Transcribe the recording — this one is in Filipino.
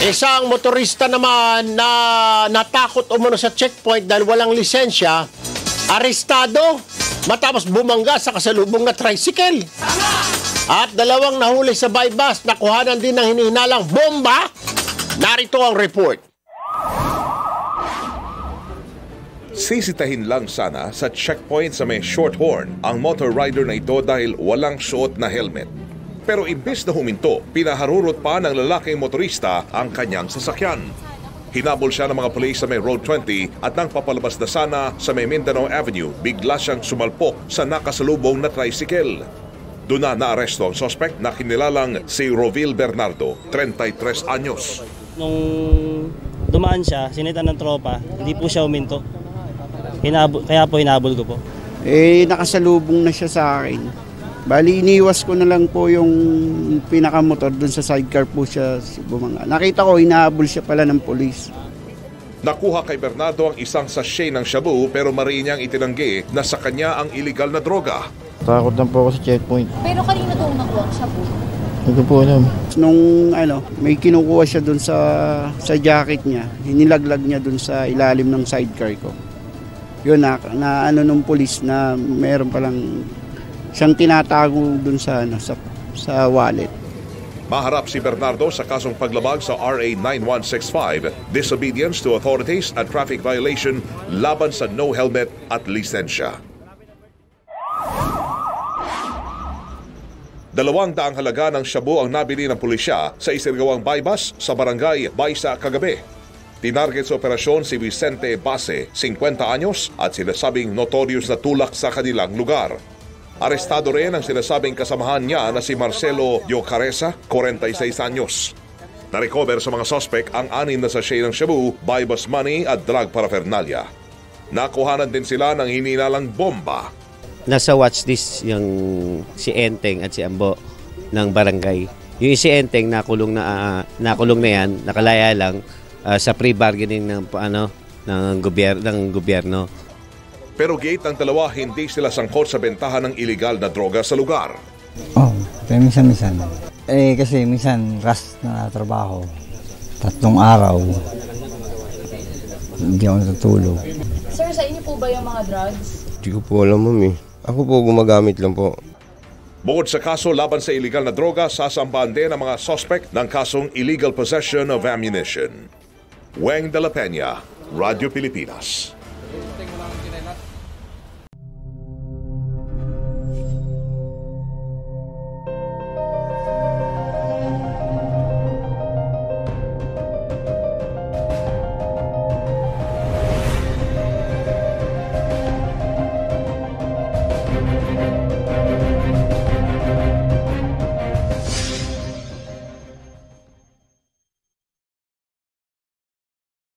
Isang motorista naman na natakot umano sa checkpoint dahil walang lisensya, arestado matapos bumangga sa kasalubong na tricycle. At dalawang nahuli sa bypass, nakuhanan din ng hinihinalang bomba. Narito ang report. Sisitahin lang sana sa checkpoint sa may Shorthorn ang motor rider na ito dahil walang suot na helmet. Pero imbes na huminto, pinaharurot pa ng lalaking motorista ang kanyang sasakyan. Hinabol siya ng mga pulis sa may Road 20 at nang papalabas na sana sa may Mindanao Avenue, bigla siyang sumalpok sa nakasalubong na tricycle. Doon na naaresto ang suspect na kinilalang si Rovil Bernardo, 33 anyos. Nung dumaan siya, sinita ng tropa, hindi po siya huminto. Kaya po hinabol ko po. Nakasalubong na siya sa akin. Bali, iniwas ko na lang po yung pinakamotor dun sa sidecar po siya bumanga. Nakita ko, hinahabol siya pala ng polis. Nakuha kay Bernardo ang isang sachet ng shabu pero mariin niyang itinanggi na sa kanya ang illegal na droga. Takot lang po ako sa checkpoint. Pero kanina daw nakuha ang shabu? Hindi ko po alam. Nung may kinukuha siya dun sa jacket niya, hinilaglag niya dun sa ilalim ng sidecar ko. Yun na nung polis na meron palang siyang tinatago dun sa wallet. Maharap si Bernardo sa kasong paglabag sa RA 9165, disobedience to authorities at traffic violation laban sa no helmet at lisensya. 200 halaga ng shabu ang nabili ng pulisya sa isirgawang bypass sa barangay Baysa kagabi. Tinarget sa operasyon si Vicente Base, 50 anyos at sinasabing notorious na tulak sa kanilang lugar. Arestado rin ang sinasabing kasamahan niya na si Marcelo Diocaresa, 46 anyos. Na-recover sa mga sospek ang 6 na sachet ng shabu, bypass money at drug paraphernalia. Nakuhanan din sila ng hininalang bomba. Nasa watchlist yung si Enteng at si Ambo ng barangay. Yung si Enteng nakulong na yan, nakalaya lang sa pre-bargaining ng gobyerno. Pero gate ang dalawa, hindi sila sangkot sa bentahan ng iligal na droga sa lugar. Pero minsan. Kasi minsan ras na trabaho. 3 araw. Hindi ako natutulog. Sir, sa inyo po ba yung mga drugs? Hindi ko po alam, ma'am. Ako po gumagamit lang po. Bukod sa kaso laban sa iligal na droga, sasambahan din ang mga suspect ng kasong illegal possession of ammunition. Weng de la Peña, Radio Pilipinas.